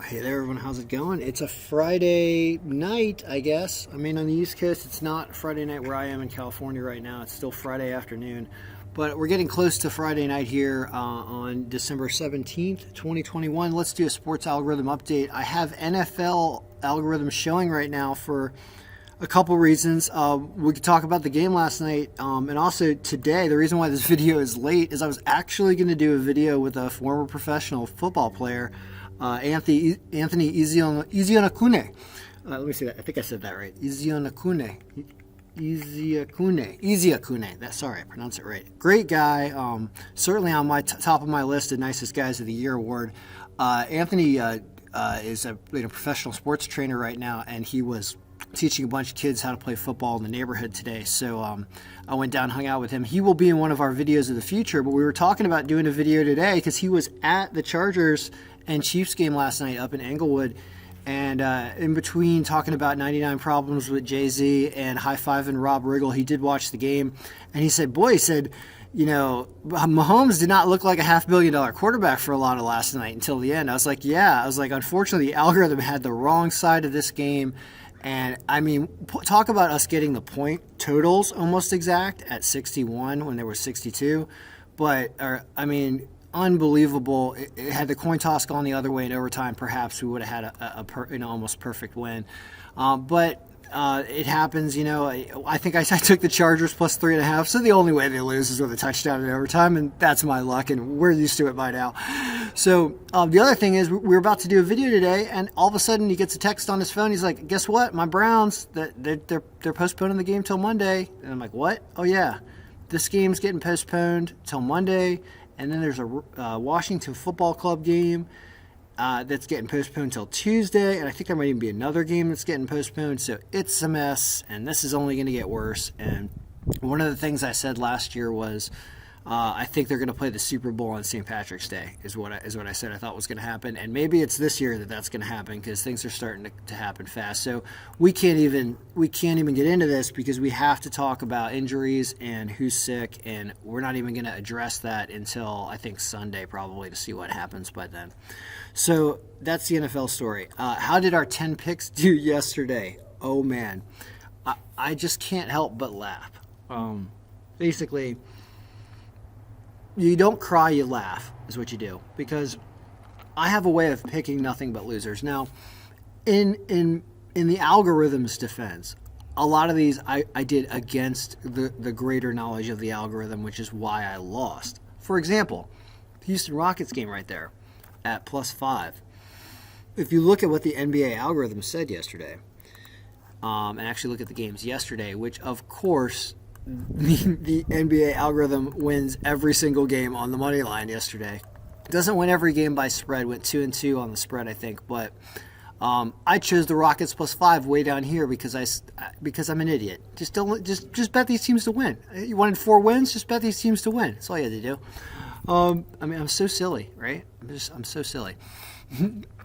Hey there, everyone. How's it going? It's a Friday night, I guess. I mean, on the East Coast, it's not Friday night where I am in California right now. It's still Friday afternoon. But we're getting close to Friday night here on December 17th, 2021. Let's do a sports algorithm update. I have NFL algorithms showing right now for a couple reasons. We could talk about the game last night, and also today. The reason why this video is late is I was actually going to do a video with a former professional football player, Anthony Izionakune. Let me see that. I think I said that right. Izionakune. Eziakune. Sorry, I pronounced it right. Great guy. Certainly on my top of my list of nicest guys of the year award. Anthony is a professional sports trainer right now, and he was teaching a bunch of kids how to play football in the neighborhood today. So I went down, hung out with him. He will be in one of our videos of the future, but we were talking about doing a video today because he was at the Chargers and Chiefs game last night up in Englewood. And in between talking about 99 Problems with Jay-Z and high-fiving Rob Riggle, he did watch the game. And he said, Mahomes did not look like a $500 million quarterback for a lot of last night until the end. I was like, yeah. I was like, unfortunately, the algorithm had the wrong side of this game. And, I mean, talk about us getting the point totals almost exact at 61 when there was 62. But, unbelievable. Had the coin toss gone the other way in overtime, perhaps we would have had a almost perfect win. But it happens, I think I took the Chargers plus 3.5, so the only way they lose is with a touchdown in overtime, and that's my luck, and we're used to it by now. So the other thing is we were about to do a video today, and all of a sudden he gets a text on his phone. He's like, guess what? My Browns, they're postponing the game till Monday. And I'm like, what? Oh, yeah. This game's getting postponed till Monday. And then there's a Washington Football Club game that's getting postponed until Tuesday. And I think there might even be another game that's getting postponed. So it's a mess, and this is only going to get worse. And one of the things I said last year was I think they're going to play the Super Bowl on St. Patrick's Day is what I said I thought was going to happen. And maybe it's this year that's going to happen because things are starting to happen fast. So we can't even get into this because we have to talk about injuries and who's sick, and we're not even going to address that until I think Sunday probably to see what happens by then. So that's the NFL story. How did our 10 picks do yesterday? Oh, man. I just can't help but laugh. Basically, you don't cry, you laugh is what you do, because I have a way of picking nothing but losers. Now, in the algorithm's defense, a lot of these I did against the greater knowledge of the algorithm, which is why I lost. For example, the Houston Rockets game right there at +5. If you look at what the NBA algorithm said yesterday, and actually look at the games yesterday, which of course the NBA algorithm wins every single game on the money line yesterday. Doesn't win every game by spread. Went 2-2 on the spread, I think. But I chose the Rockets +5 way down here because I'm an idiot. Just bet these teams to win. You wanted 4 wins? Just bet these teams to win. That's all you had to do. I'm so silly, right? I'm so silly.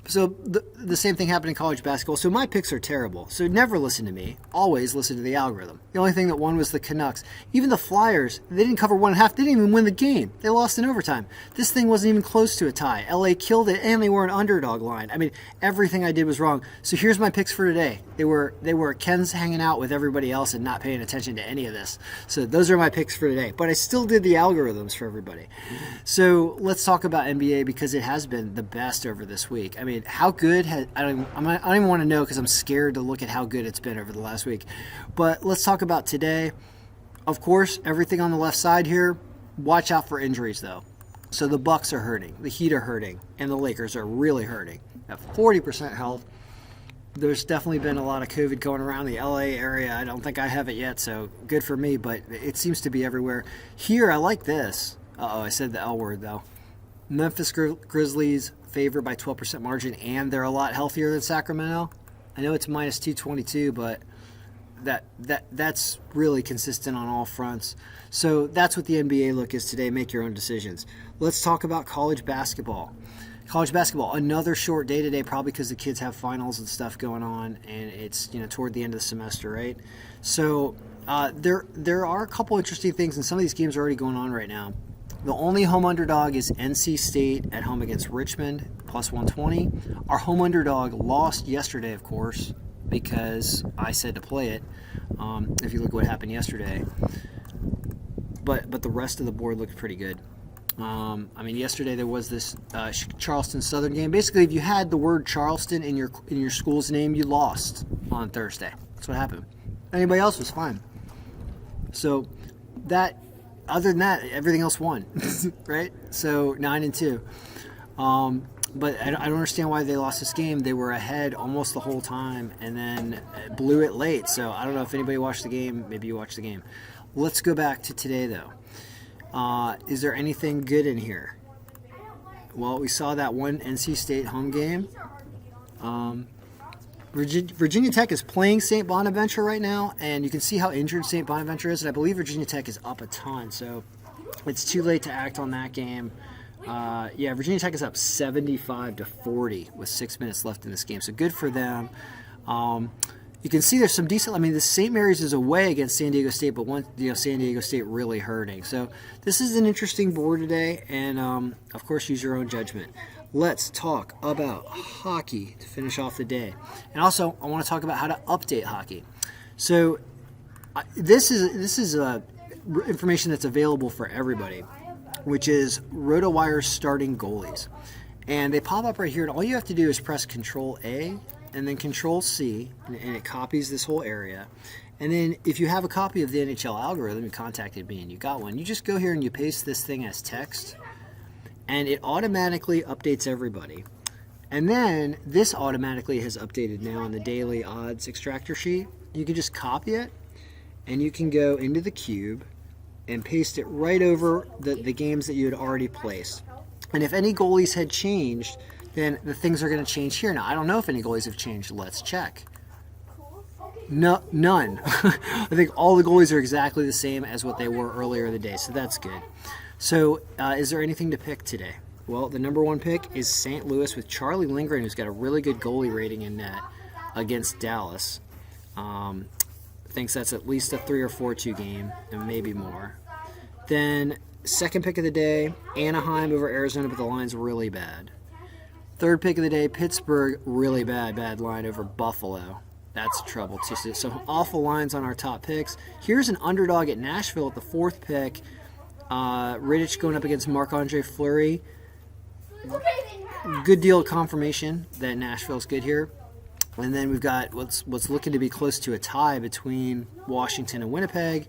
So the same thing happened in college basketball. So my picks are terrible. So never listen to me. Always listen to the algorithm. The only thing that won was the Canucks. Even the Flyers, they didn't cover 1.5. They didn't even win the game. They lost in overtime. This thing wasn't even close to a tie. LA killed it, and they were an underdog line. I mean, everything I did was wrong. So here's my picks for today. They were Ken's hanging out with everybody else and not paying attention to any of this. So those are my picks for today. But I still did the algorithms for everybody. So let's talk about NBA because it has been the best over this week. I mean, how good I don't even want to know because I'm scared to look at how good it's been over the last week. But let's talk about today. Of course, everything on the left side here, watch out for injuries though. So the Bucks are hurting, the Heat are hurting, and the Lakers are really hurting. At 40% health, there's definitely been a lot of COVID going around the LA area. I don't think I have it yet, so good for me, but it seems to be everywhere. Here, I like this. I said the L word though. Memphis Grizzlies favored by 12% margin, and they're a lot healthier than Sacramento. I know it's -222, but that's really consistent on all fronts. So that's what the NBA look is today. Make your own decisions. Let's talk about college basketball. College basketball, another short day today, probably because the kids have finals and stuff going on, and it's toward the end of the semester, right? So there are a couple interesting things, and some of these games are already going on right now. The only home underdog is NC State at home against Richmond, plus 120. Our home underdog lost yesterday, of course, because I said to play it. If you look at what happened yesterday. But the rest of the board looked pretty good. Yesterday there was this Charleston Southern game. Basically, if you had the word Charleston in your school's name, you lost on Thursday. That's what happened. Anybody else was fine. So other than that, everything else won, right? So 9-2. But I don't understand why they lost this game. They were ahead almost the whole time and then blew it late. So I don't know if anybody watched the game. Maybe you watched the game. Let's go back to today, though. Is there anything good in here? Well, we saw that one NC State home game. Virginia Tech is playing St. Bonaventure right now, and you can see how injured St. Bonaventure is. And I believe Virginia Tech is up a ton, so it's too late to act on that game. Virginia Tech is up 75-40 with 6 minutes left in this game, so good for them. You can see there's some decent. The St. Mary's is away against San Diego State, but San Diego State really hurting. So this is an interesting board today, and of course, use your own judgment. Let's talk about hockey to finish off the day, and also I want to talk about how to update hockey. So this is information that's available for everybody, which is RotoWire's starting goalies, and they pop up right here. And all you have to do is press Control A. And then Control C, and it copies this whole area. And then if you have a copy of the NHL algorithm, you contacted me and you got one, you just go here and you paste this thing as text, and it automatically updates everybody. And then this automatically has updated now on the daily odds extractor sheet. You can just copy it, and you can go into the cube and paste it right over the games that you had already placed. And if any goalies had changed, then the things are going to change here. Now, I don't know if any goalies have changed. Let's check. No, none. I think all the goalies are exactly the same as what they were earlier in the day, so that's good. So is there anything to pick today? Well, the number one pick is St. Louis with Charlie Lindgren, who's got a really good goalie rating in net against Dallas. Thinks that's at least a 3 or 4-2 game, and maybe more. Then, second pick of the day, Anaheim over Arizona, but the line's really bad. Third pick of the day, Pittsburgh, really bad line over Buffalo. That's trouble too. So awful lines on our top picks. Here's an underdog at Nashville at the fourth pick. Rittich going up against Marc-Andre Fleury. Good deal of confirmation that Nashville's good here. And then we've got what's looking to be close to a tie between Washington and Winnipeg.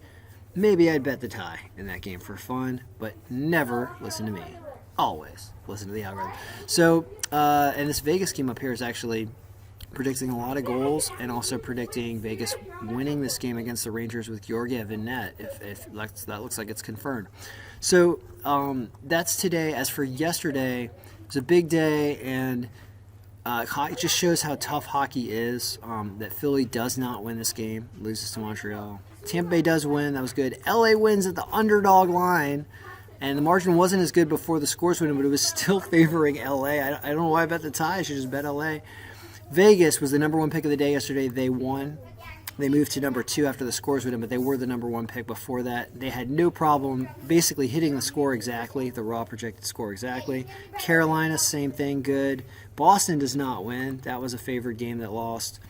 Maybe I'd bet the tie in that game for fun, but never listen to me. Always listen to the algorithm. So, and this Vegas game up here is actually predicting a lot of goals and also predicting Vegas winning this game against the Rangers with Georgiev in net, if that looks like it's confirmed. So that's today. As for yesterday, it was a big day, and it just shows how tough hockey is, that Philly does not win this game, loses to Montreal. Tampa Bay does win. That was good. LA wins at the underdog line. And the margin wasn't as good before the scores went in, but it was still favoring LA. I don't know why I bet the tie. I should just bet LA. Vegas was the number one pick of the day yesterday. They won. They moved to number 2 after the scores went in, but they were the number 1 pick before that. They had no problem basically hitting the score exactly, the raw projected score exactly. Carolina, same thing, good. Boston does not win. That was a favored game that lost.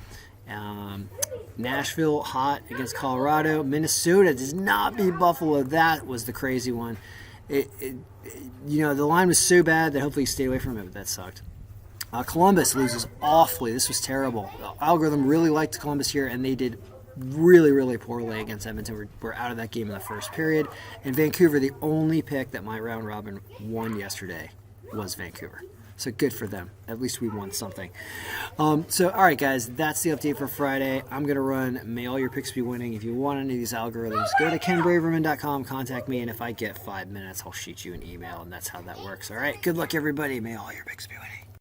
Nashville, hot against Colorado. Minnesota does not beat Buffalo. That was the crazy one. The line was so bad that hopefully you stay away from it, but that sucked. Columbus loses awfully. This was terrible. The algorithm really liked Columbus here, and they did really, really poorly against Edmonton. We're out of that game in the first period. And Vancouver, the only pick that my round robin won yesterday was Vancouver. So good for them. At least we won something. All right, guys, that's the update for Friday. I'm going to run May All Your Picks Be Winning. If you want any of these algorithms, go to kenbraverman.com, contact me, and if I get 5 minutes, I'll shoot you an email, and that's how that works. All right, good luck, everybody. May all your picks be winning.